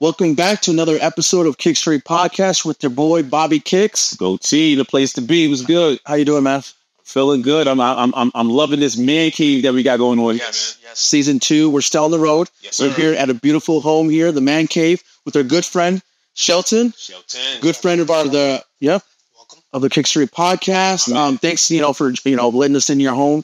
Welcome back to another episode of Kickstory Podcast with your boy Bobby Kicks. Go T, the place to be. Was good. How you doing, man? Feeling good. I'm loving this man cave that we got going on. Yes. Season 2. We're still on the road. Yes, we're here at a beautiful home here, the man cave, with our good friend Shelton. Good friend of the Kickstory Podcast. Thanks, for letting us in your home.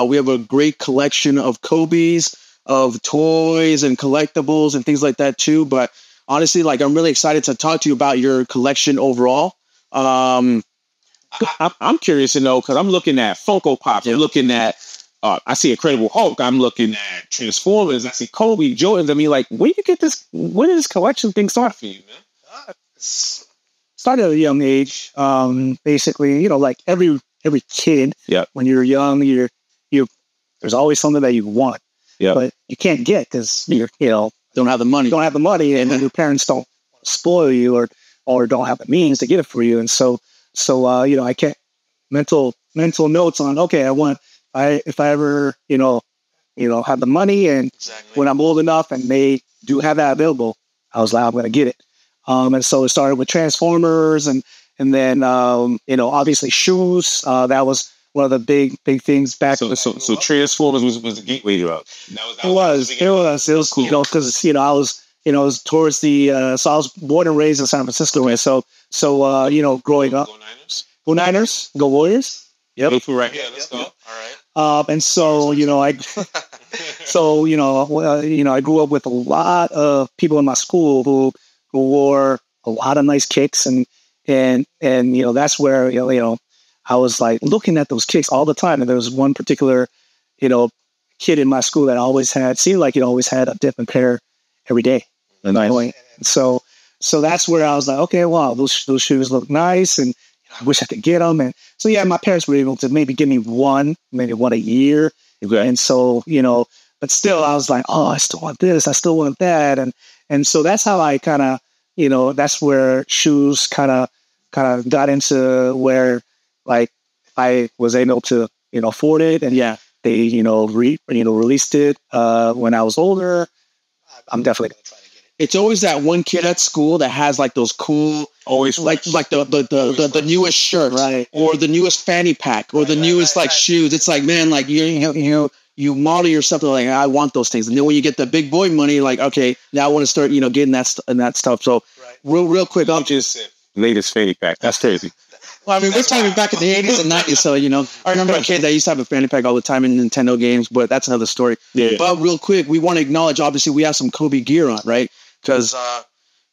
We have a great collection of Kobe's, of toys and collectibles and things like that too. But honestly, I'm really excited to talk to you about your collection overall. I'm curious to know because I'm looking at Funko Pops. I'm looking at I see Incredible Hulk. I'm looking at Transformers. I see Kobe, Jordans. I mean, when you get this? When did this collection thing start for you, man? Started at a young age. Basically, like every kid. Yeah. When you're young, you there's always something that you want. Yeah. But you can't get because don't have the money. And then your parents don't spoil you or don't have the means to get it for you. And so I can't mental notes on, okay, if I ever, have the money and when I'm old enough and they do have that available, I was like, I'm going to get it. And so it started with Transformers and then, obviously shoes. That was one of the big things back. So Transformers was the gateway drug. It was cool. Because, I was towards the, so I was born and raised in San Francisco. And so growing up, go Niners, go Warriors. Yep. Right here. Let's go. All right. And so, I grew up with a lot of people in my school who wore a lot of nice kicks and that's where, I was looking at those kicks all the time. And there was one particular, kid in my school that always seemed like he always had a different pair every day. Nice. So that's where I was like, okay, wow, those shoes look nice. And I wish I could get them. And so, my parents were able to maybe give me maybe one a year. Okay. And so, but still I was like, oh, I still want this. I still want that. And so that's how I kind of, that's where shoes kind of got into where, I was able to, afford it. And they, released it when I was older. I'm definitely going to try to get it. It's always that one kid at school that has those cool, always like the newest shirt, right? Or the newest fanny pack, or the newest shoes. It's man, you model yourself to I want those things. And then when you get the big boy money, okay, now I want to start, getting that stuff. So real quick, I'll just latest fanny pack. That's crazy. Well, I mean, we're talking back in the 80s and 90s, so, I remember a kid that used to have a fanny pack all the time in Nintendo games, but that's another story. Yeah. But real quick, we want to acknowledge, obviously, we have some Kobe gear on, right? Because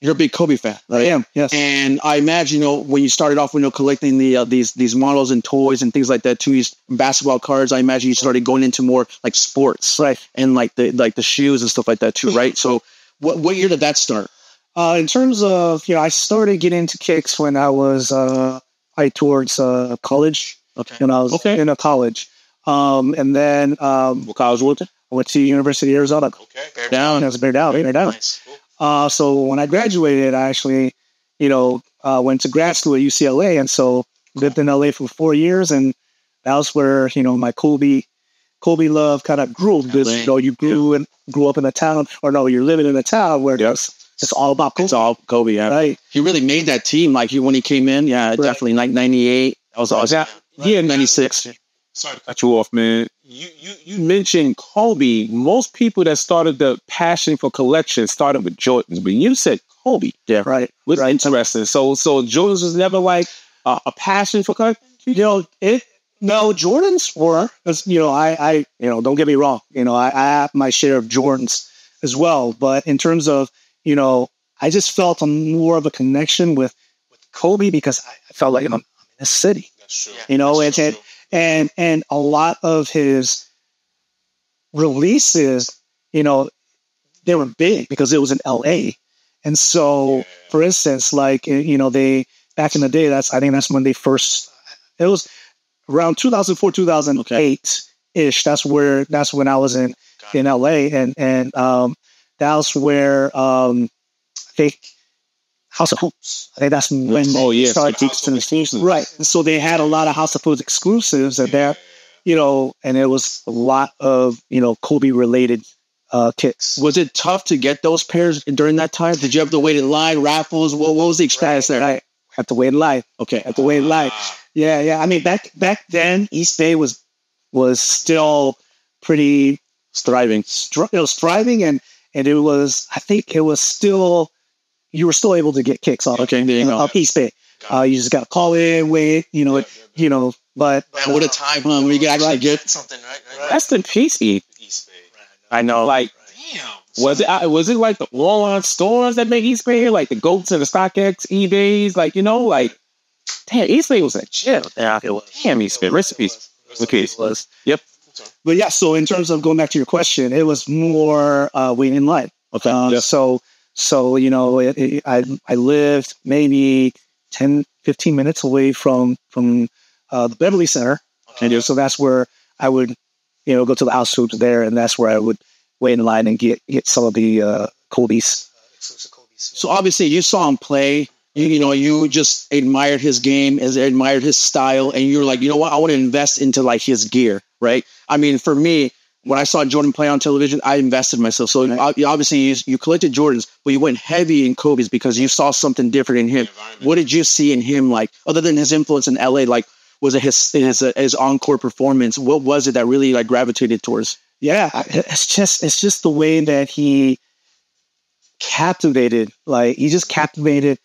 you're a big Kobe fan, right? I am, yes. And I imagine, when you started off, collecting these models and toys and things like that, too, these basketball cards, I imagine you started going into more, sports. Right. And, the shoes and stuff like that, too, right? So what year did that start? In terms of, I started getting into kicks when I was... towards college. Okay. When I was in a college. And then what college was it? I went to University of Arizona. Okay. Bear down. That's Bear Down. Nice. Cool. So when I graduated, I actually, went to grad school at UCLA, and so lived in LA for 4 years, and that was where my Kobe love kind of grew. Because you grew up in a town, or no, you're living in a town where it's all about Kobe. It's all Kobe, yeah. Right. He really made that team. When he came in, definitely 98. That was awesome. Yeah, 96. Sorry to cut you off, man. You mentioned Kobe. Most people that started the passion for collection started with Jordans, but you said Kobe. Yeah, right. Which is interesting. So Jordans was never a passion for collection? No, Jordans were, because, I don't get me wrong. I have my share of Jordans as well. But in terms of, I just felt more of a connection with Kobe because I felt like I'm in this city. That's true. And a lot of his releases, they were big because it was in LA. And so, for instance, they back in the day, I think that's when they first. It was around 2004, 2008 ish. That's when I was in LA, and that's where House of Hoops. I think that's when started exclusives. Right. So they had a lot of House of Hoops exclusives and and it was a lot of, Kobe related kicks. Was it tough to get those pairs during that time? Did you have to wait in line, raffles? What was the experience there? I had to wait in line. Okay. Had to wait in line. Yeah. I mean, back then, East Bay was still pretty thriving. It was thriving, and it was, I think it was still, you were still able to get kicks off East Bay. You just got to call in, wait, but man, what a time, huh? When you can actually get something, right? Rest in peace, East Bay. I know, like, damn. Was it like the online stores that made East Bay here, like the Goats and the StockX, eBays, like, damn, East Bay was a gym. Yeah, it was. Damn, East Bay, rest in peace. Okay, was. Yep. But yeah, so in terms of going back to your question, it was more waiting in line. Okay. So I lived maybe 10, 15 minutes away from the Beverly Center. And so that's where I would, go to the house hoops there, and that's where I would wait in line and get some of the Kobe's. So obviously you saw him play. You just admired his game, admired his style, and you were like, you know what, I want to invest into like his gear, right? I mean, for me, when I saw Jordan play on television, I invested myself. So obviously you collected Jordans, but you went heavy in Kobe's because you saw something different in him. What did you see in him, like, other than his influence in LA? Like, was it his encore performance? What was it that really like gravitated towards? Yeah, it's just the way that he captivated. Like, he just captivated,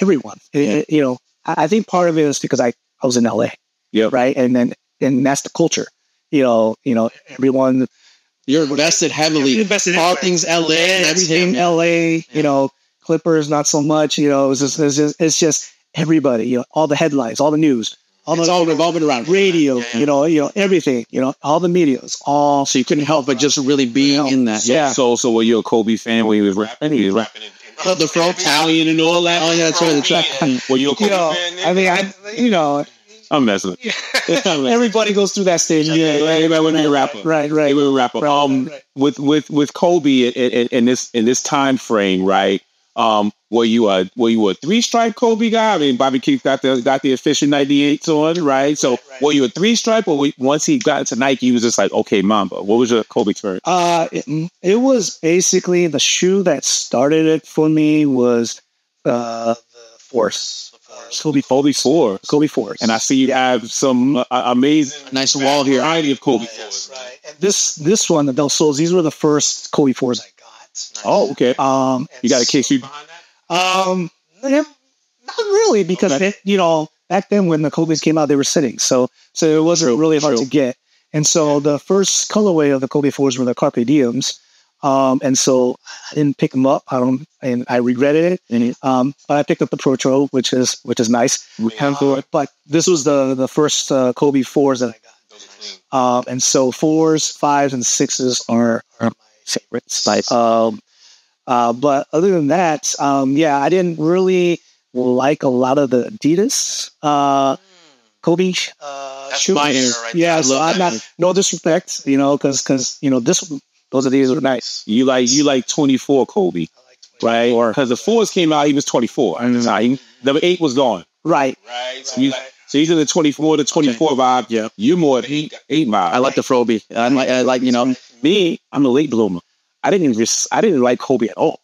everyone. I think part of it is because I was in LA. Yeah. Right. And that's the culture. Everyone. You're invested heavily. All things LA and everything. LA, Clippers, not so much. It's just everybody. All the headlines, all the news, it's all revolving around radio. Everything. All the medias. All. So you couldn't help but just really be in that. So were you a Kobe fan when he was rapping? He was rapping the Fro Italian and all that. Oh yeah, that's right. The track. Were you a Kobe fan? I mean, I'm messing. Everybody goes through that stage. Yeah, everybody went to a rapper. Right. Rapper. With Kobe in this time frame, right? Were you a three-stripe Kobe guy? I mean, Bobby Keith got the official 98s on, right? So were you a three-stripe, or once he got into Nike, he was just like, okay, Mamba? What was your Kobe experience? It was basically the shoe that started it for me was the Force. Kobe 4. And I see you have some amazing, nice wall here. Variety of Kobe 4s. Yes, right. And this one, the Del Sols, these were the first Kobe 4s I got. Nice. Oh, okay. You got a case behind that? Not really, because back then when the Kobe's came out, they were sitting, so it wasn't really hard to get. And so the first colorway of the Kobe 4s were the Carpe Diems. And so I didn't pick them up. And I regretted it. But I picked up the Pro Tro, which is nice. But this was the first Kobe 4s that I got. And so 4s, 5s, and 6s are my favorites. But other than that, I didn't really like a lot of the Adidas Kobe shoes. My era right there. Yeah, so I'm not, no disrespect, because those Adidas are nice. You like 24 Kobe, right? Or because the 4s came out, he was 24. The 8 was gone. Right. So he's in the 24 to 24 vibe. Yeah. You're more the 8 vibe. I like the Froby. I like me. I'm a late bloomer. I didn't like Kobe at all.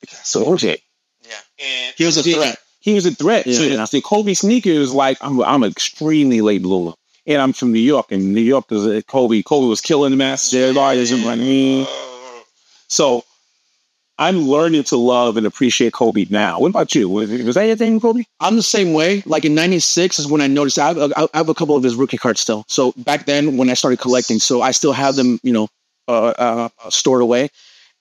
So OJ. Yeah. And he was a threat. He was a threat. Yeah. So the Kobe sneakers, like I'm extremely late bloomer. And I'm from New York, and New York is Kobe. Kobe was killing the mass. So I'm learning to love and appreciate Kobe now. What about you? Was that your thing, Kobe? I'm the same way. Like in '96 is when I noticed. I have a couple of his rookie cards still. So back then when I started collecting, so I still have them, stored away.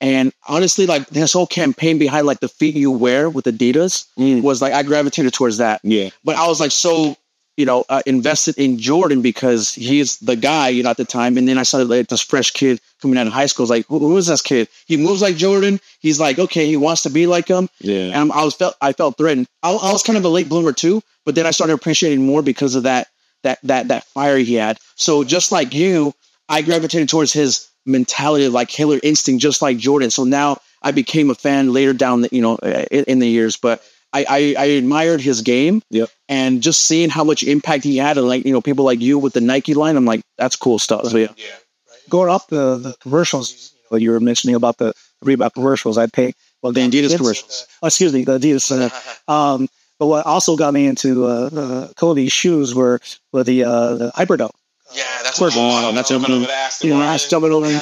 And honestly, like this whole campaign behind like the feet you wear with Adidas was like I gravitated towards that. Yeah. But I was like so. Invested in Jordan because he's the guy, at the time. And then I saw like this fresh kid coming out of high school. I was like, who is this kid? He moves like Jordan. He's like, okay, he wants to be like him. Yeah. And I felt threatened. I was kind of a late bloomer too, but then I started appreciating more because of that fire he had. So just like you, I gravitated towards his mentality, like killer instinct, just like Jordan. So now I became a fan later down in the years, but I admired his game. Yep. And just seeing how much impact he had, and like people like you with the Nike line, I'm like, that's cool stuff. So, yeah. going up the commercials, you were mentioning about the Reebok commercials. I pay the Adidas commercials. Excuse me, the Adidas. But what also got me into Kobe's shoes were the Hyperdunk. Yeah, that's We're going. That's jumping over. Jumping over and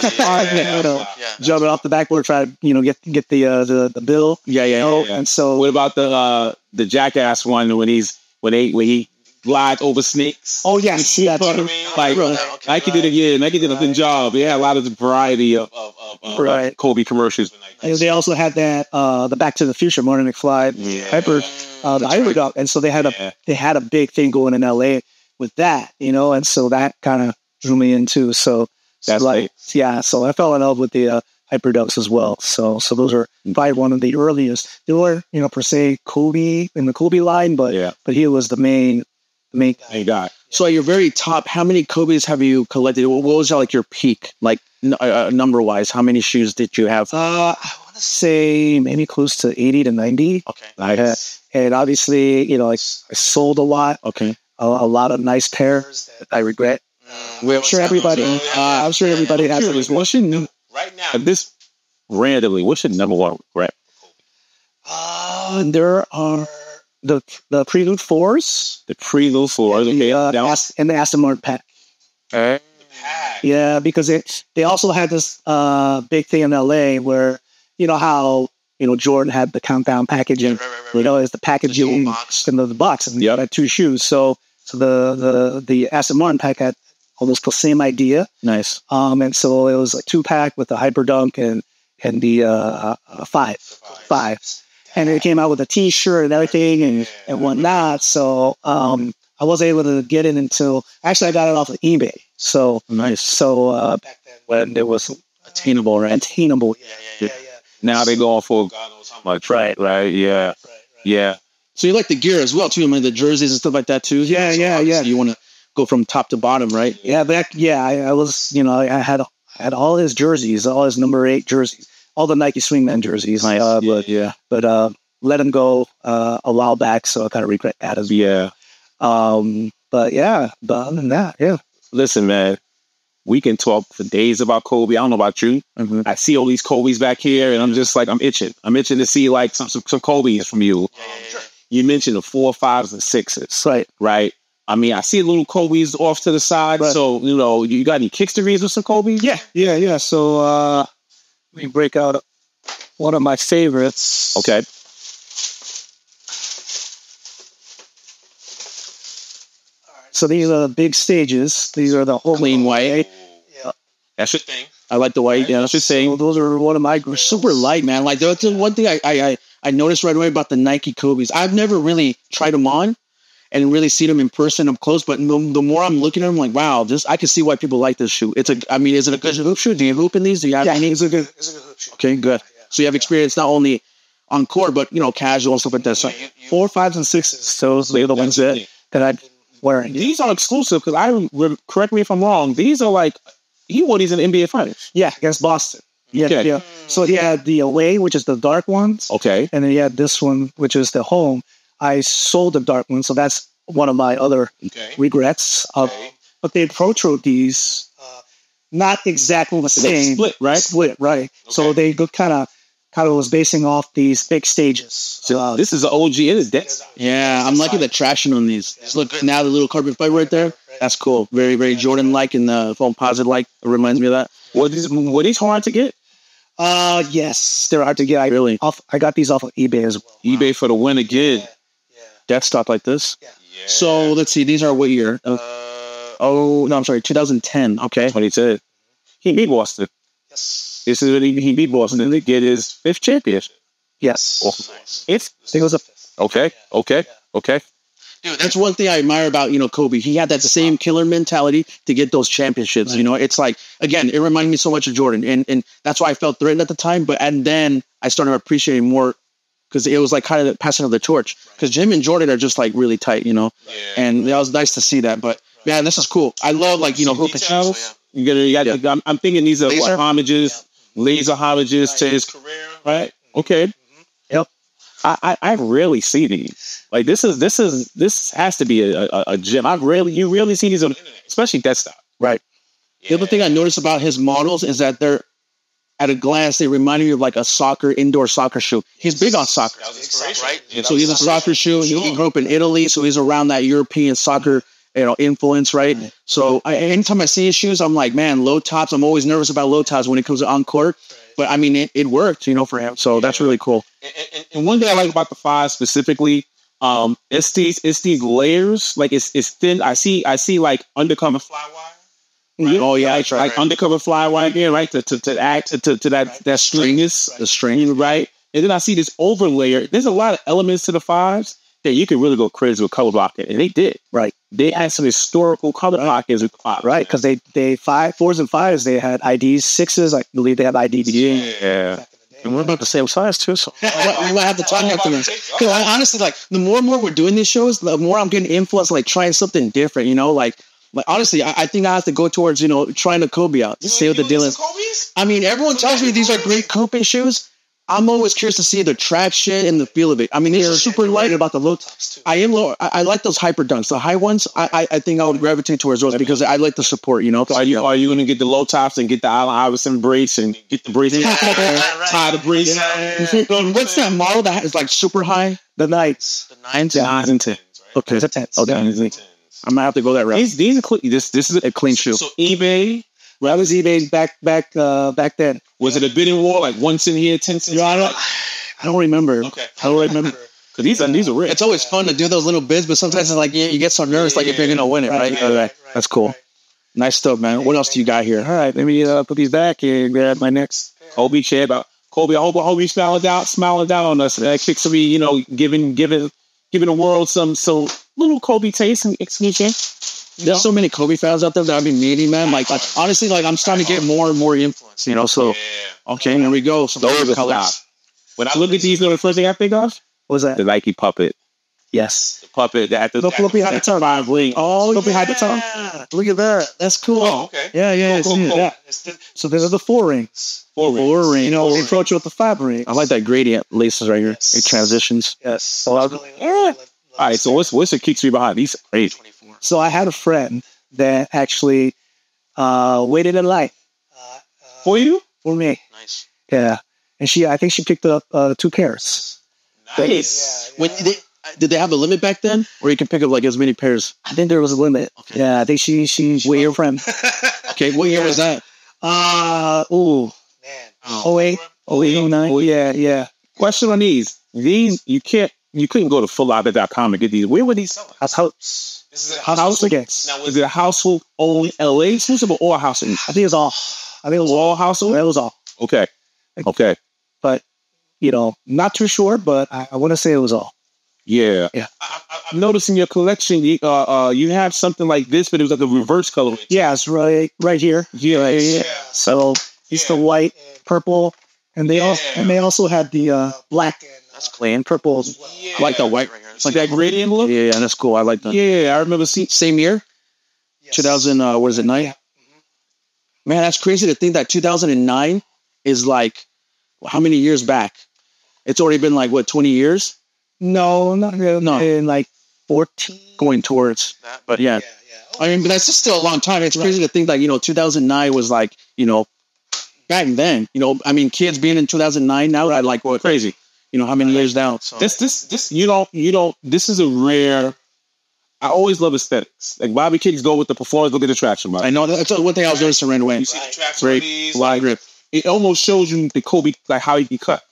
jumping off the backboard, try to get the bill. Yeah. And so, what about the Jackass one when he glides over snakes? Oh yeah, see that. Like Nike did a good job. They had a lot of variety of Kobe commercials. And they also had that the Back to the Future Marty McFly the Hyperdunk, and so they had a big thing going in LA with that, and so that kind of drew me into. So that's like so I fell in love with the Hyperdunks as well. So those are probably one of the earliest. They were per se Kobe in the Kobe line, but he was the main guy. So at your very top, how many Kobe's have you collected? What was like your peak, like number wise? How many shoes did you have? I want to say maybe close to 80 to 90. Okay, nice. And obviously, I sold a lot. Okay, a lot of nice pairs that I regret. I'm sure everybody has this. What's your right now? This randomly, what's your number one regret? There are the Prelude 4s. The Prelude 4s. And the Aston Martin pack. Yeah, because they also had this big thing in LA where, how, Jordan had the countdown packaging, it's the packaging in the box, and you had 2 shoes. So the Aston Martin pack had almost the same idea. Nice. And so it was a 2-pack with the Hyperdunk and the 5. And it came out with a T-shirt and everything and whatnot. So I wasn't able to get it until actually I got it off of eBay. So nice. So back then when it was attainable, right? Attainable. Yeah. Now they're going for God knows how much. Right. Yeah. So you like the gear as well too. I mean the jerseys and stuff like that too. Yeah. So you want to go from top to bottom, right? Yeah. I was. I had all his jerseys, all his number 8 jerseys. All the Nike Swingman jerseys, but let him go a while back, so I kind of regret that as well. But other than that, Listen, man, we can talk for days about Kobe. I don't know about you. Mm-hmm. I see all these Kobe's back here, and I'm just like, I'm itching. I'm itching to see like some Kobe's from you. You mentioned the 4, 5s, and 6s, right? I mean, I see little Kobe's off to the side. Right. So you got any Kickstories with some Kobe's? Yeah. So. Let me break out one of my favorites. Okay. All right. So these are the big stages. These are the whole clean white. Yeah. That's your thing. I like the white. Yeah, that's your thing. So those are one of my super light, man. Like that's one thing I noticed right away about the Nike Kobe's. I've never really tried them on and really seen them in person up close. But the more I'm looking at them, like, wow, I can see why people like this shoe. Is it a good hoop shoe? Do you hoop in these? Do you have any? It's a good hoop shoe. Okay, good. So you have experience not only on court, but casual and stuff like that. So 4, 5s, and 6s. Those are the ones that I've been wearing. These are exclusive because correct me if I'm wrong. These are like he wore these in the NBA Finals. Yeah, against Boston. Yeah. So he had the away, which is the dark ones. Okay. And then he had this one, which is the home. I sold the dark one, so that's one of my other regrets. But they approached these not exactly the same. Split, right? Okay. So they kind of was basing off these big stages. So this is an OG. It is dead. Yeah, I'm liking the traction on these. Just look good now. The little carbon fiber right there. That's cool. Very, very Jordan-like and the foam positive like. It reminds me of that. Were these hard to get? Yes, they're hard to get. I got these off of eBay as well. eBay for the win again. Death stock like this. Yeah. So let's see. These are what year? 2010. Okay. 2010. He beat Boston. Yes. This is when he beat Boston to get his 5th championship. Yes. Nice. I think it was a 5th. Okay. Dude, that's one thing I admire about, Kobe. He had that same killer mentality to get those championships. Right. It's like, again, it reminded me so much of Jordan. And that's why I felt threatened at the time. And then I started appreciating more because it was like kind of passing of the torch. Because Jim and Jordan are just like really tight, And it was nice to see that. But man, this is cool. I love hooping. I'm thinking these are laser homages to his career. Right. Okay. Yep. I rarely see these. Like this has to be a gem. You rarely see these on the internet, especially desktop. Right. The other thing I noticed about his models is that they're, at a glance, they remind me of like a indoor soccer shoe. He's big on soccer. That was inspiration, right? Yeah, so he's a soccer shoe. He grew up in Italy, so he's around that European soccer, influence, right? So anytime I see his shoes, I'm like, man, low tops. I'm always nervous about low tops when it comes to on court. But I mean, it worked, for him. So that's really cool. And one thing I like about the 5 specifically, it's these layers. Like it's thin. I see like undercover fly wire. Right? Oh yeah, right. Like undercover fly wire again, right? To add to that stringiness, the string, right? And then I see this overlayer. There's a lot of elements to the 5s that you could really go crazy with color blocking, and they did. Right. They had some historical color blockings with 5s. Right, because they 4s and 5s, they had IDs. 6s, I believe they had IDs. Yeah. And we're about the same size too, so we might have to talk after this. Because honestly, like the more and more we're doing these shows, the more I'm getting influenced, like trying something different. Like honestly, I think I have to go towards trying the Kobe out. Just see what the deal is. I mean, everyone tells me these are great Kobe shoes. I'm always curious to see the traction and the feel of it. I mean, they're super light. About the low tops too. I am low. I like those hyper dunks. The high ones, I think I would gravitate towards those because I like the support. Are you going to get the low tops and get the Allen Iverson brace and get the brace, tie the brace? What's that model that is like super high? The Knights. The 9s? The 9s and 10s. Okay. The 10s. Okay. I'm gonna have to go that route. These are clean. This is a clean shoe. So eBay. Well, that was eBay back then. Was it a bidding war, like 1 cent here, 10 cents? I don't remember. Okay. I don't remember. Because these are rich. It's always fun to do those little bids, but sometimes it's like you get so nervous, like if you're gonna win it, right? Right. That's cool. Nice stuff, man. What else do you got here? All right, let me put these back and grab my next. Kobe shared about Kobe. I hope he's smiling down on us. Kickstory, giving the world some little Kobe taste and execution. There's so many Kobe fans out there that I've been meeting, man. Like honestly, like I'm starting to get more and more influence, So okay, here we go. Some those colors. When I look at these, the first thing I think of was that the Nike puppet. Yes, the puppet that look behind the tongue. Look behind the tongue. Look at that. That's cool. Oh, okay. Yeah. Cool. Yeah. So there's the 4 rings. 4 rings. We approach it with the 5 rings. I like that gradient laces right here. Yes. It transitions. Yes. So all right. So what's the Kickstory behind these? Great. So I had a friend that actually waited in line for you, for me. Nice. Yeah, and I think she picked up 2 pairs. Nice. Yeah. Did they have a limit back then, or you can pick up like as many pairs? I think there was a limit. Okay. Yeah, I think she wait your friend. Okay, what year was that? Man. 08, 09. Yeah. Question on these. These you couldn't go to fulloutlet.com to get these. Where were these selling? House. This is a house against. Now, was it a household only LA exclusive or household? I think it was all. I think it was all household. It was all. Okay. But not too sure. But I want to say it was all. Yeah. I'm noticing your collection. You have something like this, but it was like a reverse color. Yeah, it's right here. Yeah. So it's the white, purple, and they also had the black. That's clean. Purple. I like the white. It's like that gradient look. Yeah, that's cool. I like that. Yeah, I remember seeing same year. Yes. 2000. What is it? 9. Man, that's crazy to think that 2009 is like how many years back? It's already been like what 20 years. No, not really. No, in like 14. Going towards that, but yeah. I mean, but that's just still a long time. It's crazy to think that 2009 was like back then. I mean, kids being in 2009 now, I like what crazy. How many years down? So. This you don't. This is a rare. I always love aesthetics. Like Bobby Kids go with the performance, look at the traction. I know that's one thing I was noticing right away. You see the traction on these, wide grip. It almost shows you the Kobe, like how he can cut.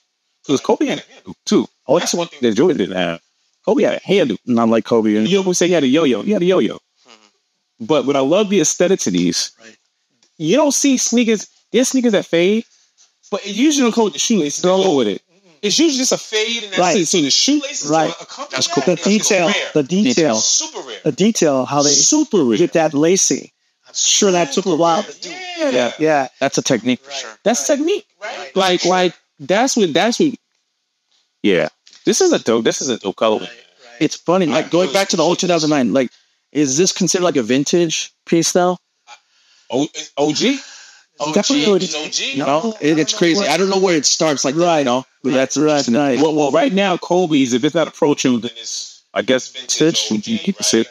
Because Kobe had a handle too. Oh, that's one thing that Jordan didn't have. Kobe had a handle, not like Kobe. You always say he had a yo-yo. He had a yo-yo. Mm-hmm. But what I love the aesthetics of these, you don't see sneakers. There's sneakers that fade, but it usually don't come with the shoelaces. Don't go with it. It's usually just a fade, and that's it. So the shoelaces accompany that's cool. The detail, super rare. The detail, how they super rare. Get that lacy. I'm sure that took a while. Yeah. That's a technique for sure. That's technique, right? Like that's what. Yeah, this is a dope color. Right. It's funny, like going back to the old 2009. Like, is this considered like a vintage piece though? OG. Definitely OG. It's crazy. I don't know where it starts. Like, that's right. Nice. Well, right now, Kobe's, if it's not approaching, then it's, I guess, vintage. People say.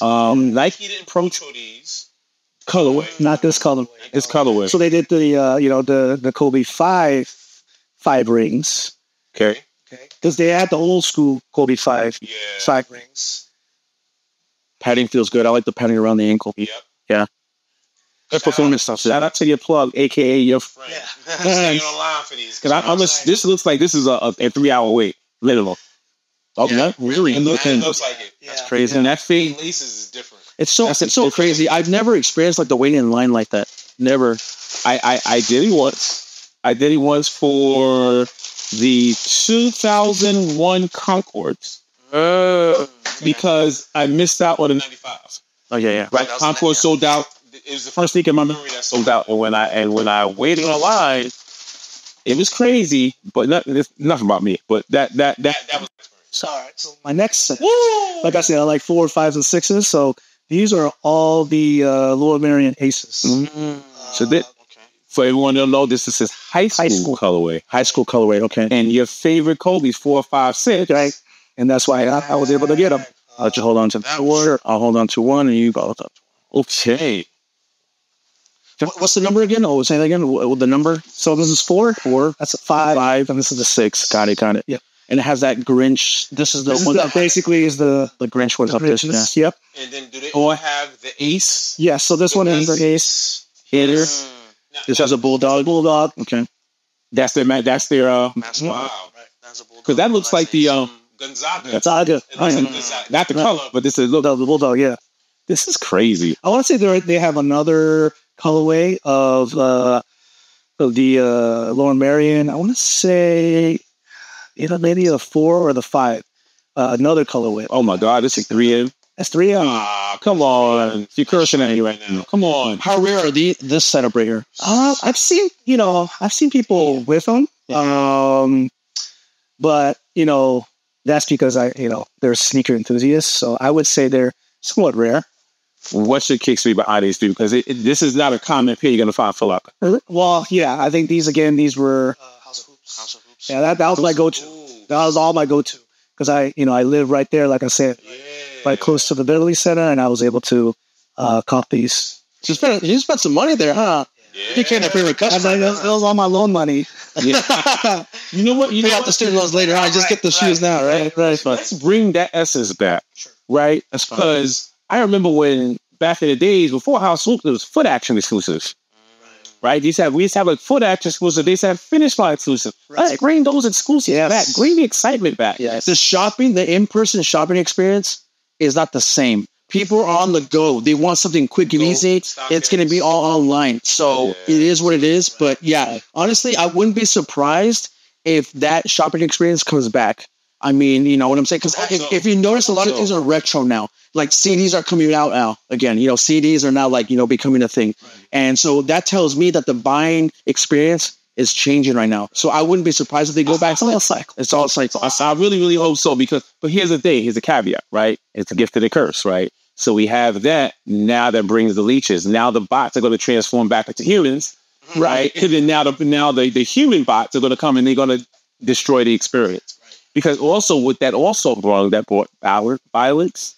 Nike didn't approach these. colorway. Not this colorway. It's colorway. So they did the Kobe 5 rings. Okay. Because they had the old school Kobe 5 rings. Padding feels good. I like the padding around the ankle. Yep. Yeah. Good performance stuff. Shout out to your plug, aka your friend. Staying online for these. Because this looks like this is a 3-hour wait, literally. Okay. Yeah, really? It looks like it. That's crazy. And that fade laces is different. It's so crazy. I've never experienced like the waiting in line like that. Never. I did it once. I did it once for the 2001 Concords. Because I missed out on the 95. Oh yeah. Right. Concord sold out. It was the first week in my memory that sold out. And when I waited on line, it was crazy. But nothing about me. But that was. All right. So my next set, like I said, I like 4, 5s, and 6s. So these are all the Lower Merion Aces. So for everyone to know, this is high school colorway. High school colorway. Okay. And your favorite Kobe's 4, 5, 6, right? And that's why I was able to get them. I'll let you hold on to that one. I'll hold on to one, and you go. Okay. What's the number again? Oh, say that again. The number. So this is 4. That's a 5. 5, and this is a 6. Got it. Yeah. And it has that Grinch. This is the one that basically is the Grinch was up this. Yeah. Yep. And then do they all have the ace? Yes. So this one is the ace hitter. This has a bulldog. Okay. That's their wow. That's a bulldog. Because that looks like the Gonzaga. Not the color, but this is the bulldog. Yeah. This is crazy. I want to say they have another colorway of the Lower Merion. I want to say maybe the 4 or the 5. Another colorway. Oh my God, this is 3M. That's 3M. Ah, come on. You're cursing at me right now. Come on. How rare are this setup right here? I've seen people with them. But that's because they're sneaker enthusiasts. So I would say they're somewhat rare. What's your Kickstory behind these two? Because this is not a common pair you're going to find for luck. Well, yeah, I think these were House of Hoops. Yeah, that was my go-to. That was all my go-to. Because I live right there, like I said, right close to the Italy Center, and I was able to cop these. You spent some money there, huh? Yeah. You can't have favorite customer. It was all my loan money. Yeah. You know what? You pay out the student loans later. I just get the shoes now, right? Let's bring that essence back, right? Because I remember when back in the days before House Hoops, there was foot action exclusive. Right? We used to have like foot action exclusive. They used to have finish line exclusive. Right. Bring those exclusives back. Bring the excitement back. Yes. The in-person shopping experience is not the same. People are on the go. They want something quick and easy. It's going to be all online. So it is what it is. But yeah, honestly, I wouldn't be surprised if that shopping experience comes back. I mean, you know what I'm saying? Because if you notice, a lot of things are retro now. Like CDs are coming out now. Again, CDs are now like, becoming a thing. Right. And so that tells me that the buying experience is changing right now. So I wouldn't be surprised if they go back. It's all cycle. It's all cycle. I really, really hope so. But here's the thing. Here's a caveat, right? It's a gift and a curse, right? So we have that. Now that brings the leeches. Now the bots are going to transform back into humans, right? And then now the human bots are going to come and they're going to destroy the experience. Because also what that also brought violence,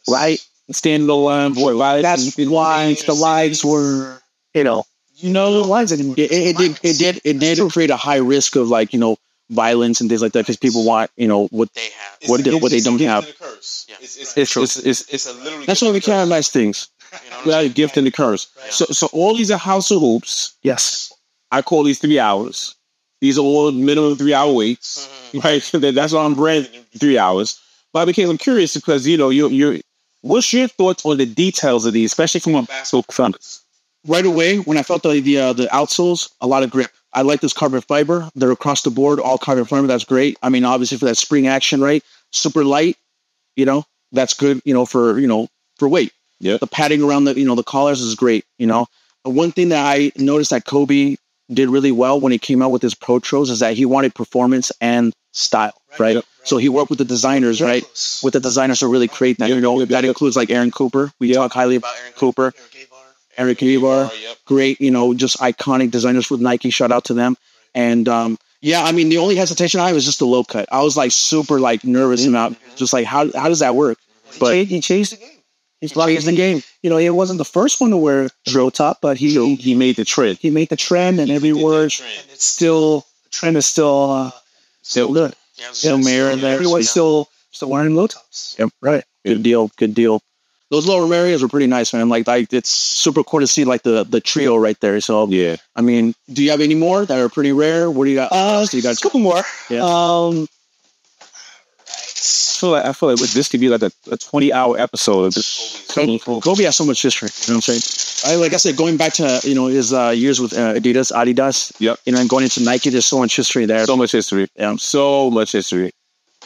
right? Standing the line, boy, violence. That's why the lives were, the lives anymore. It did create a high risk of violence and things like that because people want, what they have, what they don't have. It's true. It's a literally. That's why we can't have nice things. Without a gift and the curse. Right. So all these are House of Hoops. Yes. I call these 3 hours. These are all minimum 3-hour waits. Right, that's why I'm branding 3 hours. But because I'm curious, because what's your thoughts on the details of these, especially from a basketball fan? Right away, when I felt the outsoles, a lot of grip. I like this carbon fiber. They're across the board, all carbon fiber. That's great. I mean, obviously for that spring action, right? Super light. That's good. For weight. Yeah. The padding around the collars is great. The one thing that I noticed that Kobe did really well when he came out with his Protros is that he wanted performance and style, right? Yep. So he worked with the designers, right? With the designers to really create that. That includes like Aaron Cooper. We talk highly about Aaron Cooper. Eric Gavar. Great, just iconic designers with Nike. Shout out to them. And I mean, the only hesitation I had was just the low cut. I was like super nervous about just like how does that work? But he changed the game. He's in the game. You know, it wasn't the first one to wear drill top, but he made the trend. He made the trend, and every word, it's still the trend is still good. Still mirror there. Everyone's still wearing low tops. Yep, right. Good deal. Those lower areas were pretty nice, man. Like it's super cool to see like the trio right there. So yeah. I mean, do you have any more that are pretty rare? What do you got? So you got a couple more. Yeah. I feel like this could be like a 20-hour episode. Kobe has so much history. You know what I'm saying? Like I said, going back to his years with Adidas. Yep. And going into Nike, there's so much history there. So much history. Yeah. So much history.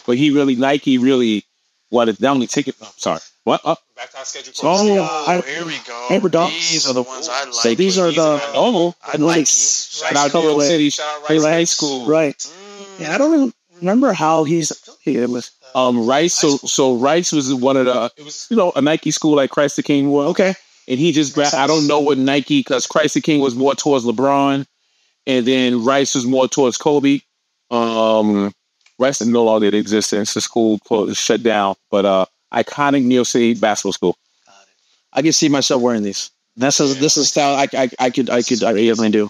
But Nike really wanted not only take it. Oh, sorry. What? Back to our schedule. Here we go. Paper Dunks. These are the ones I like. So these are the normal. I like. Shout out to New York City. Taylor High School. Right. Yeah, I don't remember how he's affiliated with. Rice. So Rice was one of the. It was a Nike school like Christ the King was. Okay. And he just grabbed. I don't know what Nike, because Christ the King was more towards LeBron, and then Rice was more towards Kobe. Rice no longer in existence. The school shut down, but iconic New York City basketball school. I can see myself wearing these. This is style I could definitely do.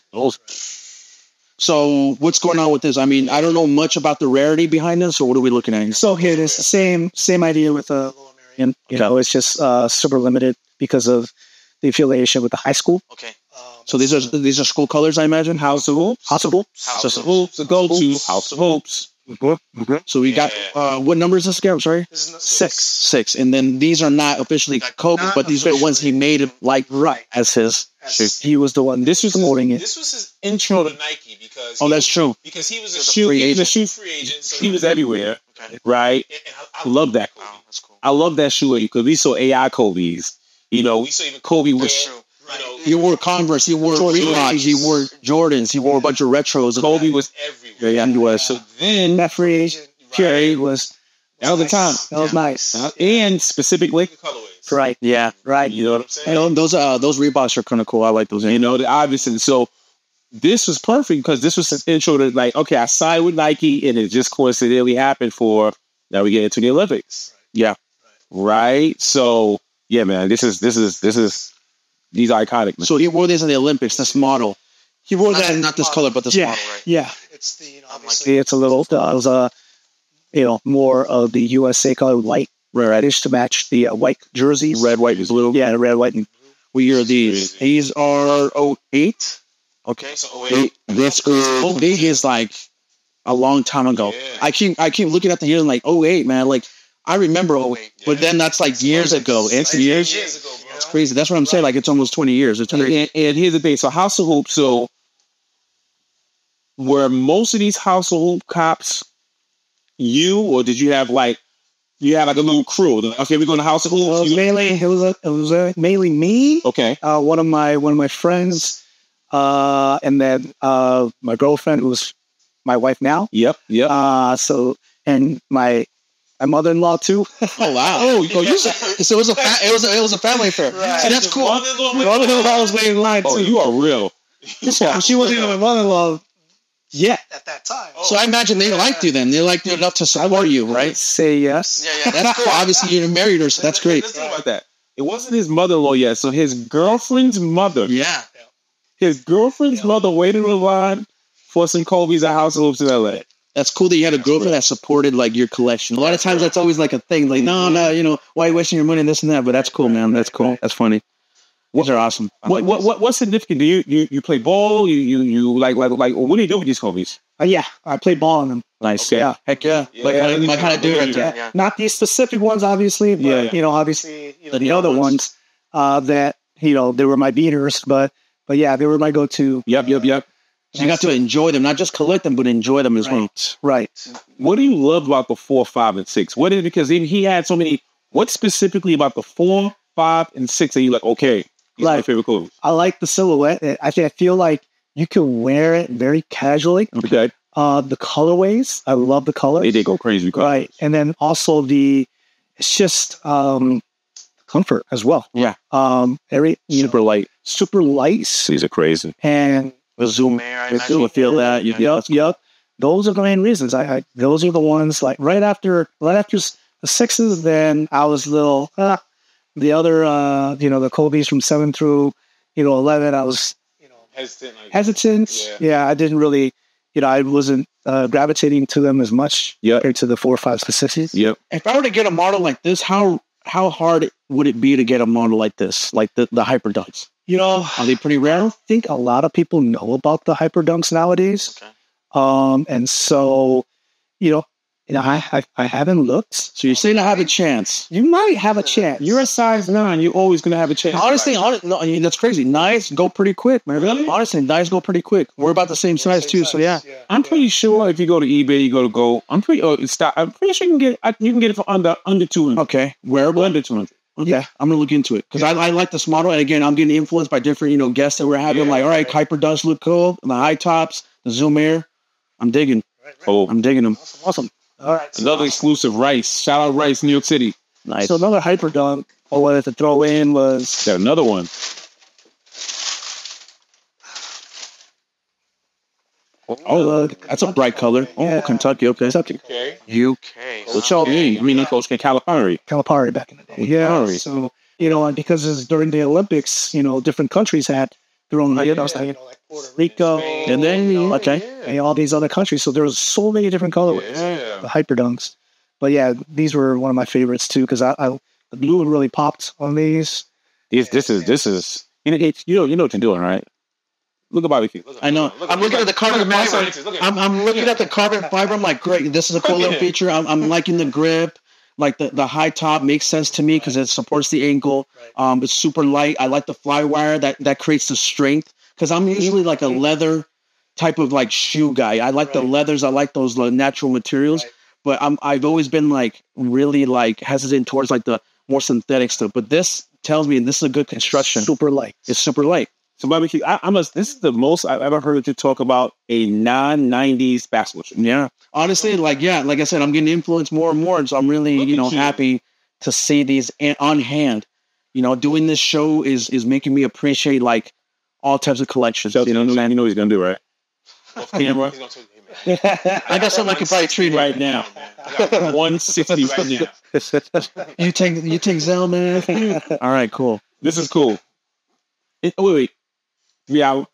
So what's going on with this? I mean, I don't know much about the rarity behind this. So what are we looking at? So here it is. Same idea with the it's just super limited because of the affiliation with the high school. Okay. So these are school colors, I imagine. House of Hoops. The go-to House of Hoops. Mm-hmm. So we got what number is this again? I'm sorry, This is 6. And then these are not officially Kobe, but these are the ones he made as his. He was the one. This was promoting it. This was his intro to Nike because that's true. Because he was a free agent. So he was everywhere, right? And I love that. Wow, that's cool. I love that shoe because we saw AI Kobe's. we saw even Kobe was. He wore Converse, he wore Reeboks, he wore Jordans, he wore a bunch of retros. Kobe was everywhere. Yeah, he was. So Then that free agent period was the time. That was nice. And specifically, colorways. Right. Yeah. Right. You know what I'm saying? And those Reeboks are kind of cool. I like those. The obviously. So this was perfect because this was an intro to okay, I signed with Nike and it just coincidentally happened for now we get into the Olympics. Yeah. Right. So yeah, man, this is. These are iconic. So he wore this in the Olympics. This model. He wore that not this color, but this model, right? Yeah. It's obviously it's a little. It was more of the USA color, white, reddish to match the white jerseys. Red, white is a little. Yeah, red, white. And what year are these? These are 08. Okay, so 08. This is like a long time ago. Yeah. I keep looking at the year and like 08, man. Like I remember 08, but then that's like years ago. It's years ago, bro. It's crazy. That's what I'm saying. Like it's almost 20 years. It's and here's the thing. So House of Hoops. So were most of these House of Hoop cops or did you have like a little crew? Okay, we're going to House of Hoops. It was mainly me. Okay. One of my friends, and then my girlfriend, who was my wife now. Yep. So and my mother-in-law too. Oh wow! So it was a family affair. Right. See, that's cool. Mother-in-law was waiting in line too. Oh, you are real. She wasn't even my mother-in-law yet at that time. So I imagine they liked you then. They liked you enough to support you, right? Say yes. Yeah. That's cool. Obviously, you're married her, so that's great. Let's think about that. It wasn't his mother-in-law yet. So his girlfriend's mother. Yeah. His girlfriend's mother waited in line for some Kobe's at House of Hoops in LA. That's cool that you had a girlfriend that supported like your collection. A lot of times that's always like a thing. Like, no, why are you wasting your money on this and that? But that's cool, man. That's cool. That's funny. These are awesome. What's significant? Do you play ball? You like what do you do with these Kobe's? Yeah, I play ball on them. Nice. Okay. Yeah. Heck yeah. My kind of dude right there. Yeah. Not these specific ones, obviously, but obviously the other ones that they were my beaters, but yeah, they were my go-to. Yep. So you got to enjoy them, not just collect them, but enjoy them as well. Right. What do you love about the 4, 5, and 6? What is it? Because he had so many. What specifically about the 4, 5, and 6 that you like? Okay, these are my favorite clothes. I like the silhouette. I feel like you can wear it very casually. Okay. The colorways. I love the colors. They did go crazy. Right, and then also it's just comfort as well. Yeah. Super light. Super light. These are crazy. And the Zoom Air, I feel that. Yep. Those are the main reasons. Those are the ones like right after the 6s. Then I was a little The other, the Kobe's from 7 through, 11, I was, hesitant. Yeah, I didn't really, I wasn't gravitating to them as much compared to the 4, 5, 6s. Yep. If I were to get a model like this, how hard would it be to get a model like this, like the Hyperdunks? Are they pretty rare? I don't think a lot of people know about the Hyperdunks nowadays. Okay. And so, I haven't looked. So you're saying I have a chance? You might have a chance. You're a size 9. You're always going to have a chance. Honestly, no, that's crazy. Knives go pretty quick, man. Really? Honestly, knives go pretty quick. We're about the same size too, so yeah. I'm pretty sure if you go to eBay, you go to Go. I'm pretty sure you can get it for under 200. Okay, wearable under 200. Okay. Yeah, I'm gonna look into it because I like this model, and again, I'm getting influenced by different guests that we're having. I'm like, all right, Hyperdunks look cool, the high tops, the Zoom Air. I'm digging. Oh, I'm digging them. Awesome. All right. Another exclusive Rice. Shout out Rice, New York City. Nice. So another Hyperdunk, or what to throw in was Got another one. Oh, look, that's a bright color. Oh, Kentucky. Okay. Kentucky. UK. What's y'all mean? I mean, Coach Calipari. Calipari back in the day. Yeah. So, and because it's during the Olympics, different countries had their own Hyperdunks, like Puerto Rico, and then and all these other countries. So there was so many different colorways, the Hyperdunks. But yeah, these were one of my favorites too because the blue really popped on these. This is you know what you're doing, right? Look at barbecue. I know. I'm looking at the carbon fiber. I'm looking at the carbon fiber. I'm like, great. This is a cool little feature. I'm liking the grip. Like the high top makes sense to me because it supports the ankle. It's super light. I like the fly wire that creates the strength because I'm usually like a leather type of like shoe guy. I like the leathers. I like those natural materials. But I've always been like really like hesitant towards like the more synthetic stuff. But this tells me this is a good construction. Super light. It's super light. So barbecue, this is the most I've ever heard you talk about a non-90s basketball shoe. Yeah. Honestly, like I said, I'm getting influenced more and more. So I'm really, happy to see these on hand. Doing this show is making me appreciate like all types of collections. You know what he's gonna do, right? Camera. I got something I can probably treat right now. 160 right now. You take Zell, man. All right, cool. This is cool. Wait. 3 hour,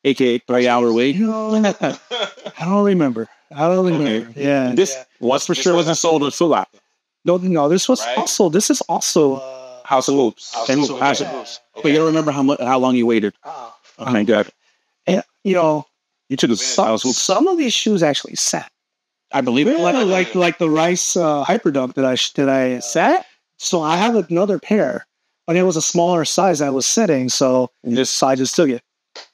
aka 3 hour wait. I don't remember. Okay. Yeah. This was for sure wasn't sold at Foot Locker. No. This is also House of Hoops. House of Hoops. But you don't remember how long you waited. Oh my God. And you took some of these shoes actually sat. I believe it. Like the Rice Hyperdunk that I sat. So I have another pair. But it was a smaller size I was setting, so I just took it.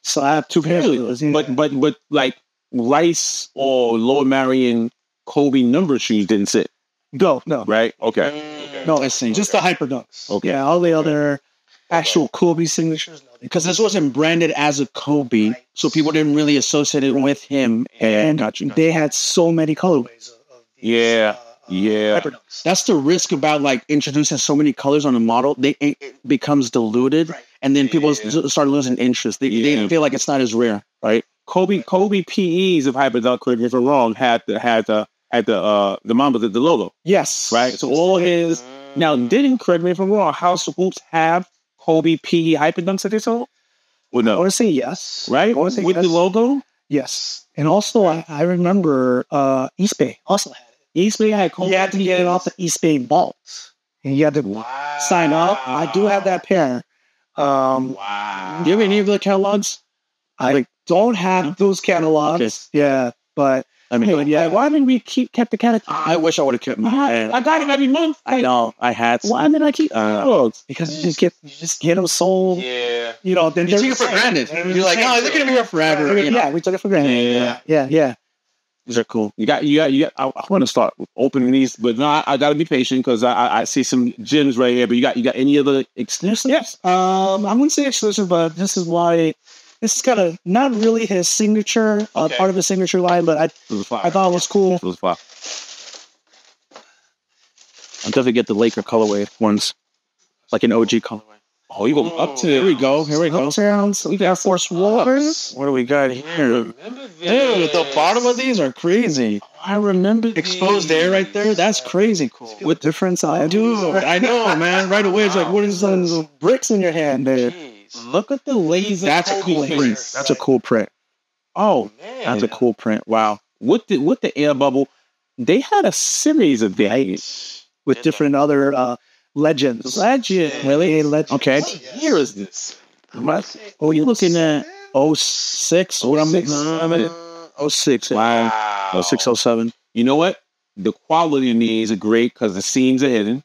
So I have 2 pairs of those. But like Rice or Lord Marion Kobe number shoes didn't sit. No. Right? Okay. No, it's just the Hyperdunks. Okay. Yeah, all the other actual Kobe signatures. Because this wasn't branded as a Kobe, so people didn't really associate it with him. And they had so many colorways of these. Yeah. That's the risk about like introducing so many colors on a model. It becomes diluted, and then people start losing interest. They feel like it's not as rare, right? Kobe PEs of Hyperdunk, correct me if I'm wrong, had the Mamba, the logo. Yes. Right. So all his now didn't, correct me if I'm wrong, House of Hoops have Kobe PE Hyperdunks that they sold? Well, no. I want to say yes. Right? With the logo? Yes. And also I remember East Bay also had. East Bay had Kobe. You had to get it off the East Bay vaults. And you had to sign up. I do have that pair. Do you have any of the catalogs? I don't have those catalogs. Okay. Yeah, but why didn't we kept the catalog? I wish I would have kept mine. I got it every month. I know. I had some. Why did I keep catalogs? Because you just get them sold. Yeah. Then you take it for granted. You're like, oh, they're going to be here forever. Yeah, we took it for granted. Yeah. These are cool. You got. I want to start opening these, but no, I got to be patient because I see some gems right here. But you got any other exclusive? Yes. I wouldn't say exclusive, but this is why. This is kind of not really his signature, part of his signature line, but I thought it was cool. It was fire. I'll definitely get the Laker colorway ones, like an OG colorway. Oh, you go up to. Here we go. Sounds. We got Force Waters. What do we got here? Dude, the bottom of these are crazy. I remember exposed air right there. That's crazy cool. With difference, I do. I know, man. Right away, it's like, what is those bricks in your hand there? Look at the laser. That's a cool print. That's a cool print. Oh, Man. That's a cool print. Wow. With the air bubble, they had a series of things with different other legends. Really? Okay. What year is this? What? Oh, you're looking at 06? What I'm looking 06. Wow. 06, 07. You know what? The quality in these are great because the seams are hidden.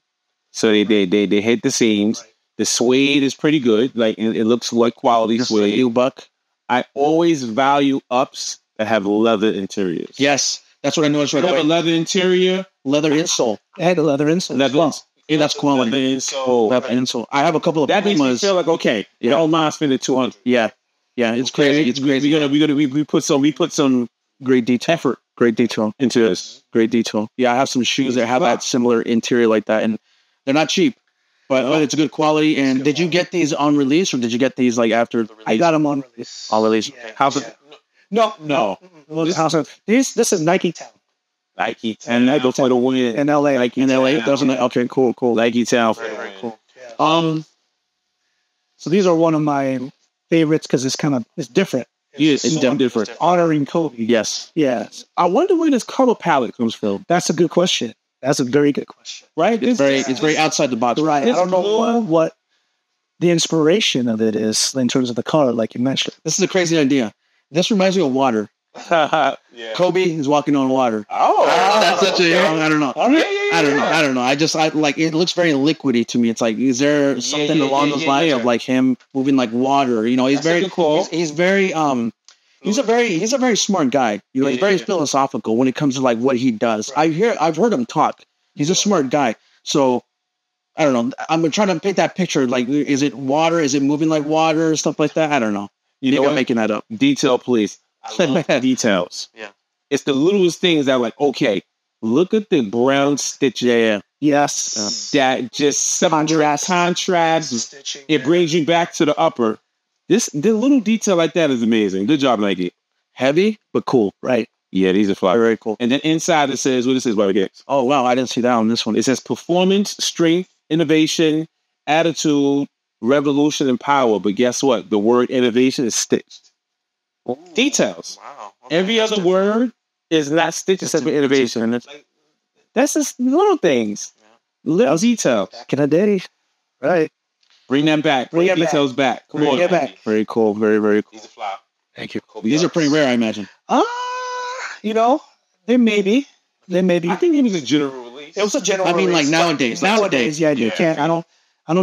So they hit the seams. Right. The suede is pretty good. Like it looks like quality suede. Buck. I always value ups that have leather interiors. Yes. That's what I noticed right away. A leather interior, leather insole. I had a leather insole. Yeah, that's quality. Leather insole. Leather insole. I have a couple of that makes me feel like okay. Yeah, all mine spending $200. Yeah, it's crazy. It's crazy. We put some great detail, into this. Great detail. Yeah, I have some shoes that have that similar interior like that, and they're not cheap, but it's a good quality. And did you get these on release, or did you get these like after? I got them on release. On release. Yeah. How's it? No. This is Nike Town. Nike Town. And I go for the win in LA. Nike in LA. Doesn't okay, cool. Nike Town. Very cool. Yeah. So these are one of my favorites because it's different. It's different. Honoring Kobe. Yes. I wonder where this color palette comes from. That's a good question. That's a very good question. Right? It's very outside the box. Right. I don't know what the inspiration of it is in terms of the color, like you mentioned. This is a crazy idea. This reminds me of water. Yeah. Kobe is walking on water. Oh, that's such a I don't know. I don't know. I like it looks very liquidy to me. It's like, is there something along those lines of like him moving like water? You know, he's very cool. He's very he's a very smart guy. You know, he's very philosophical when it comes to like what he does. Right. I've heard him talk. He's a smart guy. So I don't know. I'm trying to paint that picture. Like, is it water? Is it moving like water? Stuff like that. I don't know. You know, I'm making that up. Detail, please. I love details. Yeah. It's the littlest things that like, okay, look at the brown stitch there. Yes. That just contrast. It brings you back to the upper. The little detail like that is amazing. Good job, Nike. Heavy, but cool. Right. Yeah, these are fly. Very cool. And then inside it says, what it says, Bobby Giggs. Oh, wow. I didn't see that on this one. It says performance, strength, innovation, attitude, revolution, and power. But guess what? The word innovation is stitched. Ooh. Details. Wow. Okay. Every other word is not stitched except for innovation. And that's just little things. Yeah. Little details. Back in the day. Right. Bring them back. Bring details back. Come on. Get back. Very cool. Very, very cool. These are fly. Thank you. These are pretty rare, I imagine. You know, they may be. I think it was a general release. It was a general release. I mean, like nowadays, yeah, you can't. I don't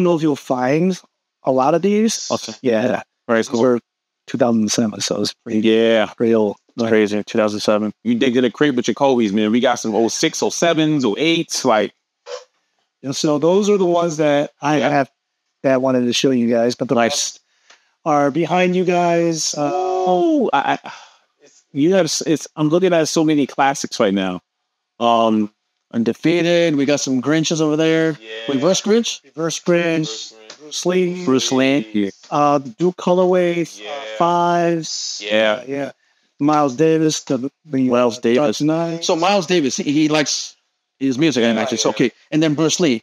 know if you'll find a lot of these. Okay. Yeah. Right. So we're 2007, so it's pretty old. Crazy. 2007. You dig in a crate with your Kobe's, man. We got some 06, 07s, 08s, like. And so those are the ones that I have that I wanted to show you guys, but the rest are behind you guys. I'm looking at so many classics right now. Undefeated. We got some Grinches over there. Yeah. Reverse Grinch. Bruce Lee. Yeah. Duke colorways. Fives. Yeah. Miles Davis. Miles Davis. So Miles Davis, he likes his music. I imagine. So, okay. And then Bruce Lee.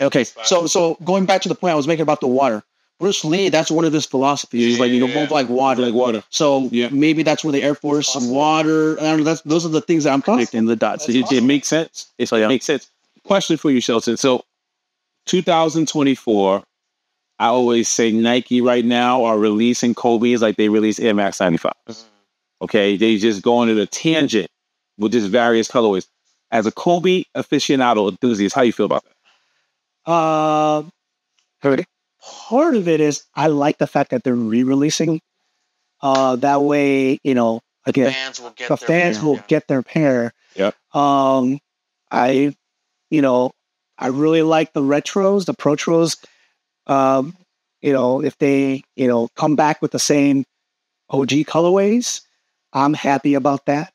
Okay. So going back to the point I was making about the water. Bruce Lee, that's one of his philosophies. He's like, move like water. So maybe that's where the Air Force and water. I don't know. Those are the things that I'm connecting the dots. It makes sense. It makes sense. Question for you, Shelton. So 2024, I always say Nike right now are releasing Kobe's like they release Air Max 95. Okay. They just go on at a tangent with just various colorways. As a Kobe aficionado enthusiast, how you feel about that? Part of it is I like the fact that they're re-releasing. That way, again, the fans will get their pair. Yep. I really like the retros, the protros. If they, come back with the same OG colorways, I'm happy about that.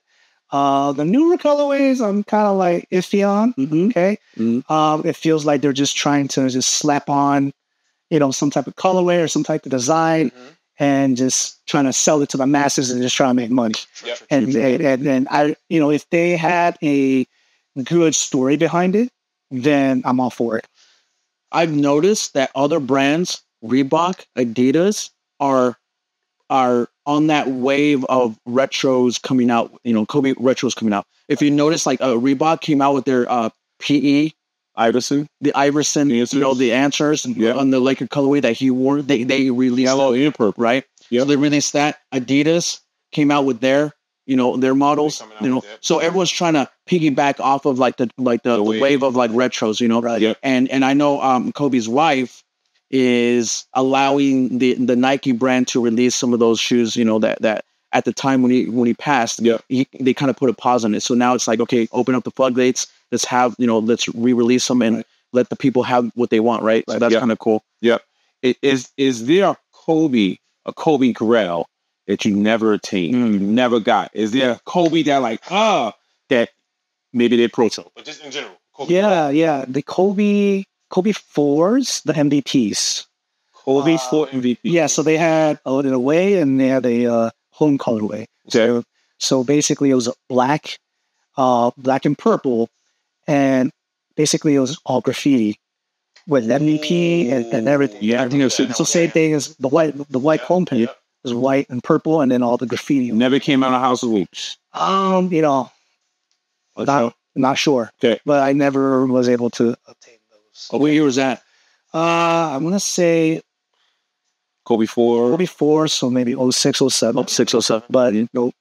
The newer colorways, I'm kind of like iffy on. Mm-hmm. Okay. Mm-hmm. It feels like they're just trying to just slap on, some type of colorway or some type of design. and just trying to sell it to the masses and just trying to make money. Yep. And I, if they had a good story behind it, then I'm all for it. I've noticed that other brands, Reebok, Adidas, are on that wave of retros coming out. Kobe retros coming out. If you notice, like Reebok came out with their PE Iverson, the Iverson, the answers on the Laker colorway that he wore. They released yellow and purple, right? Yeah, so they released that. Adidas came out with their their models. So everyone's trying to piggyback off of like the wave of like retros. Right. Yeah. And I know Kobe's wife is allowing the Nike brand to release some of those shoes. That at the time when he passed, they kind of put a pause on it. So now it's like, okay, open up the floodgates. Let's have let's re-release them and let the people have what they want, right? So that's kind of cool. Yep. Is there a Kobe Grail that you never attained, you never got? Is there a Kobe that that maybe they're proto? But just in general, Kobe. Yeah. The Kobe 4s, the MVPs. Kobe 4 MVP. Yeah, so they had an away and they had a home colorway. Okay. So basically it was black and purple, and basically it was all graffiti with MVP and everything. Yeah, I think it was so same thing as the white home pin was white and purple, and then all the graffiti. Never came out of House of Hoops. Not sure. Okay. But I never was able to obtain those. What year was that? I'm gonna say Kobe 4, so maybe 06, 07. 06, 07. But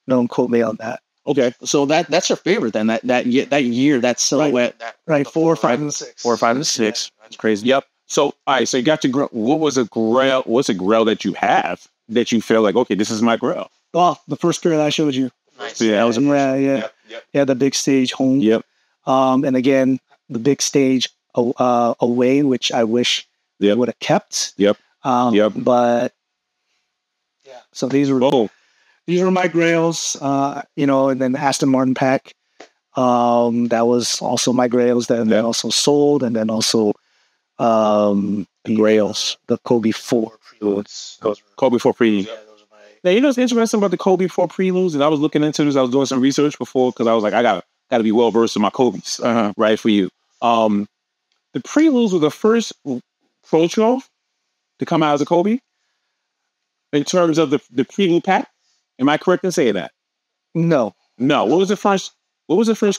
don't quote me on that. Okay, so that's your favorite then? That year, that silhouette, right? 4, 5, and 6. 4, 5, and 6. That's crazy. Yep. So all right, so you got your grail. What was a grail? What's a grail that you have that you feel like, okay, this is my grail? Oh, the first pair that I showed you. Nice. Yeah, that was Yep. The big stage home. Yep. And again, the big stage away, which I wish they would have kept. Yep. But yeah, so these were my grails. And then Aston Martin pack. That was also my grails. That also sold, and then also the grails, the Kobe 4 preludes. Kobe 4 preludes. Yeah, those are my. Now, what's interesting about the Kobe 4 preludes, and I was looking into this. I was doing some research before because I was like, I gotta be well versed in my Kobe's, right, for you. The preludes were the first Pro to come out as a Kobe in terms of the prelude pack. Am I correct in saying that? No. What was the first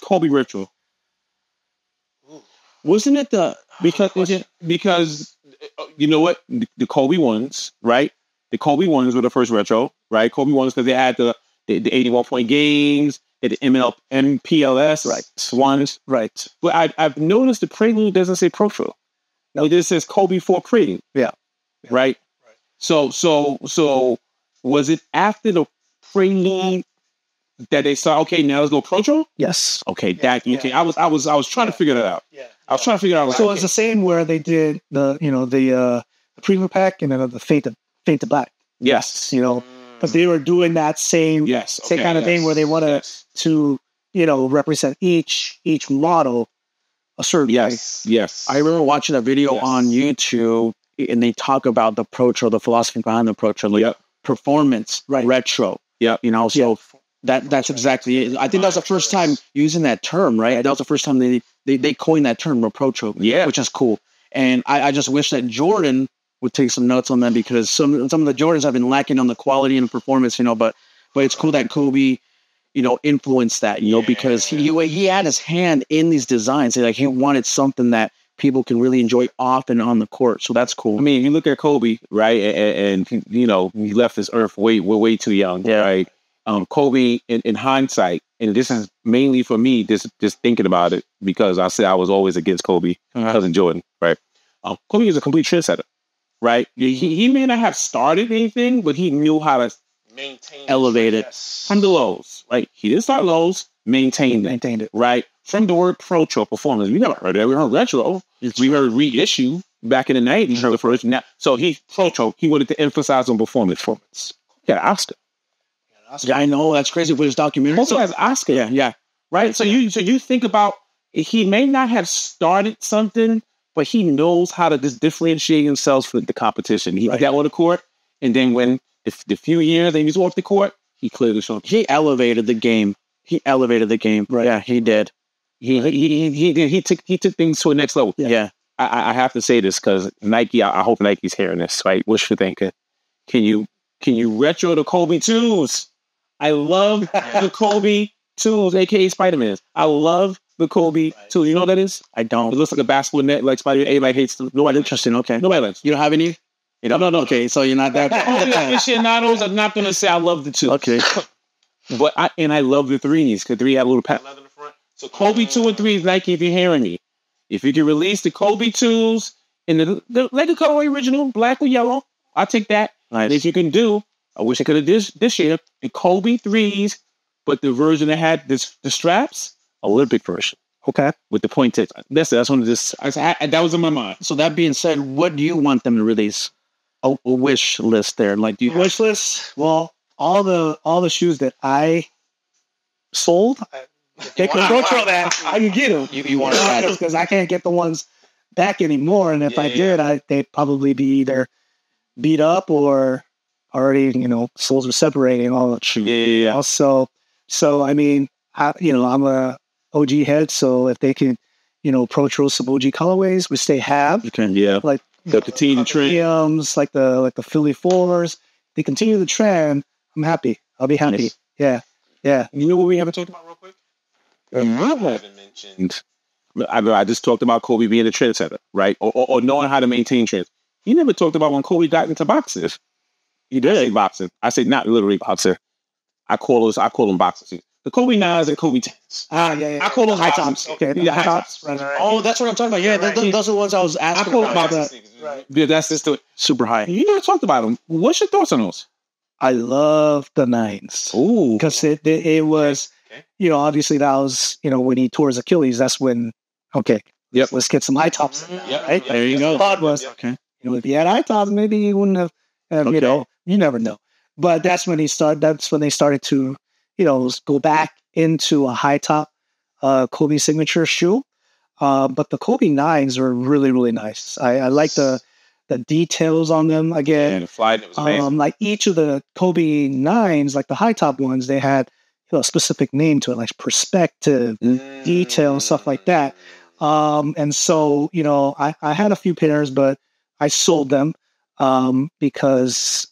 Kobe ritual? Wasn't it because you know what, the Kobe ones, right? The Kobe ones were the first retro, right? Kobe ones because they had the 81-point games, the MPLS, right? Swans, right? But I've noticed the prelude doesn't say Pro Show. No, this says Kobe 4 prelude. Yeah. Right. So was it after the prelude that they saw, okay, now let's go Pro Show? Yes. Okay, okay. I was trying to figure that out. Yeah. I was trying to figure out. So it's the same where they did the prelude pack and then the Fade to Black. Yes. But they were doing that same kind of thing where they wanted to represent each model a certain way. Yes. I remember watching a video on YouTube, and they talk about the Pro-Tro, the philosophy behind the Pro-Tro, like performance, retro. Yeah. So that's exactly it. I think that was the first time using that term, right? That was the first time they coined that term, Pro-Tro, which is cool. And I just wish that Jordan would take some notes on that, because some of the Jordans have been lacking on the quality and performance, but it's cool that Kobe, influenced that, because he had his hand in these designs. Like, he wanted something that people can really enjoy off and on the court. So that's cool. I mean, you look at Kobe, right? And he left this earth way too young, right? Kobe, in hindsight, and this is mainly for me, just thinking about it, because I said I was always against Kobe, cousin Jordan, right? Kobe is a complete trendsetter, right? He may not have started anything, but he knew how to maintain, elevate it from the lows. Like, he didn't start lows, maintained it, right? From the word Pro-Tro performance, we never heard that. We heard retro. We heard reissue back in the 90s. The first. Now, so he Pro-Tro. He wanted to emphasize on performance. Yeah, Oscar. Yeah, I know, that's crazy. With his documentary, also has Oscar. Yeah. Right. So you think about, he may not have started something, but he knows how to just differentiate himself from the competition. He got on the court, and then when If the few years that he was off the court, he clearly showed. He elevated the game. Right. Yeah, he did. He took things to a next level. Yeah. I have to say this because Nike. I hope Nike's hearing this. Right? What you think? Can you retro the Kobe 2s? I love the Kobe 2s, aka Spider-Man. I love the Kobe 2. You know what that is? I don't. It looks like a basketball net, like Spider-Man. Everybody hates them. Nobody interested. Okay. Nobody likes. You don't have any? No. Okay, so you're not that. Aficionados, I'm not gonna say I love the 2. Okay. But I love the 3s because 3 had a little pat. So Kobe 2 and 3s, Nike, if you're hearing me, if you can release the Kobe 2s in the like the colorway original, black or yellow, I'll take that. Nice. And if you can do, I wish I could have this year, the Kobe 3s, but the version that had the straps, a Olympic version. Okay. With the pointed. That's one of this. That was in my mind. So that being said, what do you want them to release? A wish list there. Like, do you wish list? Well, all the shoes that I sold, they can control that. I can get them. You want to because I can't get the ones back anymore. And if I did, they'd probably be either beat up or already, soles are separating all the shoes. Yeah. Also, so I mean, I'm a OG head, so if they can, approach some OG colorways, which they have, you can, like the teen trend, like the Philly 4s, they continue the trend. I'm happy. I'll be happy. Yes. Yeah. You know what we haven't talked about real quick? I haven't mentioned. I just talked about Kobe being a trendsetter, right? Or knowing how to maintain trends. You never talked about when Kobe got into boxing. He did boxing. I say not literally boxer. I call them boxers. The Kobe 9s and Kobe 10s. Yeah. I call them high tops. Okay. Yeah, high tops. Right. Oh, that's what I'm talking about. Yeah, those are the ones I was asking about. That. Right. Yeah, that's just super high. You never talked about them. What's your thoughts on those? I love the 9s. Ooh. Because it was, obviously that was, when he tore his Achilles, that's when, yep, let's get some high tops. Yep. Right? There you go. Thought was, if he had high tops, maybe he wouldn't have, you never know. But that's when they started to, go back into a high top Kobe signature shoe. But the Kobe 9s are really, really nice. I like the details on them again. Yeah, the fly was amazing. Like each of the Kobe 9s, like the high top ones, they had a specific name to it, like perspective, detail, stuff like that. And so, I had a few pairs, but I sold them because,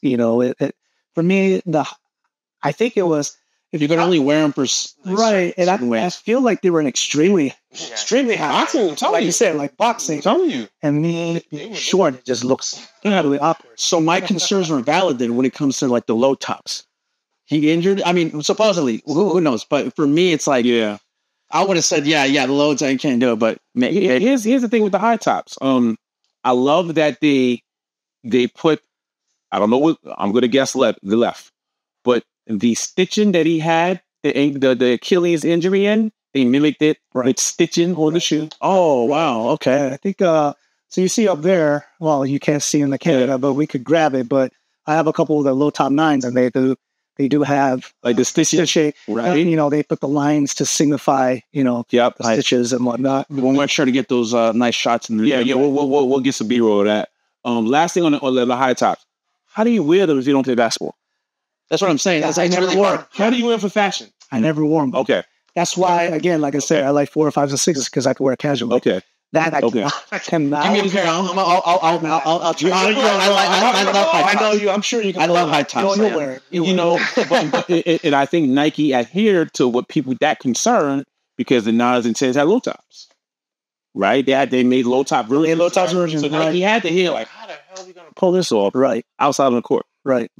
for me, I think it was, if you could only wear them for right, and I feel like they were an extremely high. Like you said, like boxing. I'm telling you. And me being short, it just looks really awkward. So my concerns were validated when it comes to like the low tops. He injured. I mean, supposedly, who knows? But for me, it's like, I would have said, the loads I can't do it. But here's the thing with the high tops. I love that they put. I don't know what I'm going to guess the left, but the stitching that he had, the Achilles injury in, they mimicked it with stitching on the shoe. Oh, wow. Okay. I think, so you see up there, well, you can't see in the camera, but we could grab it. But I have a couple of the low top 9s, and they do have like the stitching. Right. They put the lines to signify, the stitches and whatnot. We'll make sure to get those nice shots in there. Yeah. We'll get some B-roll of that. Last thing on the high tops. How do you wear them if you don't play basketball? That's what I'm saying. I never wore them. How do you wear them for fashion? I never wore them. Okay. That's why, again, like I said, I like 4 or 5s and 6s because I can wear it casually. Okay. That I cannot. Give me a pair. I'll try. I know you. I'm sure you can. I love high tops. You'll wear it. And I think Nike adhered to what people that concerned because the 9s and 10s had low tops. Right? They made low top versions. Low top versions. So Nike had to hear like, how the hell are we gonna pull this off? Right. Outside of the court. Right.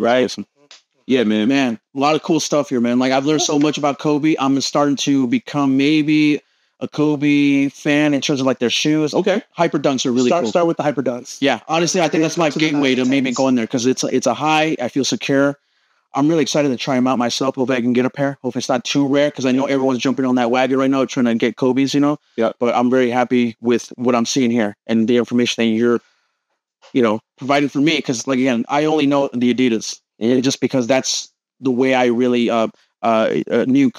Yeah, man. A lot of cool stuff here, man. Like I've learned so much about Kobe. I'm starting to become maybe a Kobe fan in terms of like their shoes. Okay. Hyper dunks are really cool. Start with the hyper dunks. Yeah. Honestly, I think that's my gateway to maybe going there because it's a high. I feel secure. I'm really excited to try them out myself. Hope I can get a pair. Hope it's not too rare because I know everyone's jumping on that wagon right now trying to get Kobe's, Yeah. But I'm very happy with what I'm seeing here and the information that you're, providing for me because, like, again, I only know the Adidas just because that's the way I really knew,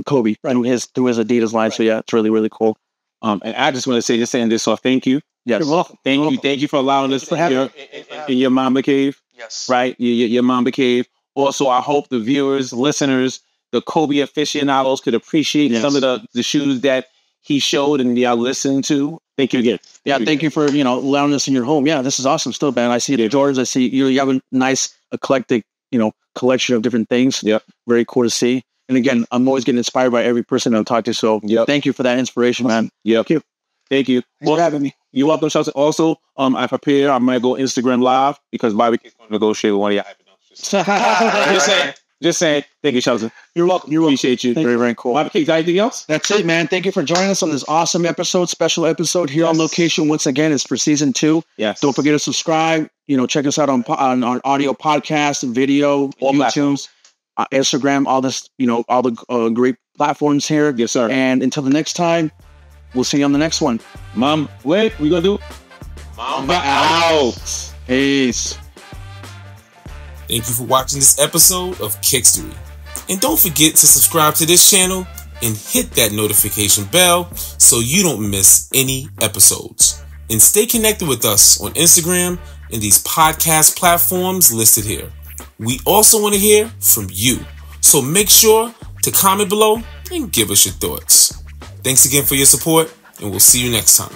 Kobe through his Adidas line. Right. So, yeah, it's really, really cool. And I just want to say, just saying this off, thank you. Yes. You're welcome. Thank you for allowing us in your Mamba cave. Yes. Right? Your Mamba Cave. Also, I hope the viewers, listeners, the Kobe aficionados could appreciate some of the shoes that he showed and y'all listened to. Thank you again. Thank you for, allowing us in your home. Yeah, this is awesome still, man. I see the Jordans. I see you have a nice eclectic, collection of different things. Yep. Very cool to see. And again, I'm always getting inspired by every person I talk to. So thank you for that inspiration, man. Yep. Thank you. Thanks for having me. You're welcome, Shelton. Also, I prepare. I might go Instagram live because Bobby is going to negotiate with one of your hyper. Just saying. Thank you, Shelton. You're welcome. Appreciate you. Very, very cool. Bobby, anything else? That's it, man. Thank you for joining us on this awesome special episode here on location. Once again, it's for season 2. Yes. Don't forget to subscribe. Check us out on audio podcast, video, all YouTube, Instagram, all this, all the great platforms here. Yes, sir. And until the next time, we'll see you on the next one. Mom, wait, we gonna do Mamba out. Peace. Thank you for watching this episode of Kickstory. And don't forget to subscribe to this channel and hit that notification bell so you don't miss any episodes. And stay connected with us on Instagram and these podcast platforms listed here. We also want to hear from you. So make sure to comment below and give us your thoughts. Thanks again for your support, and we'll see you next time.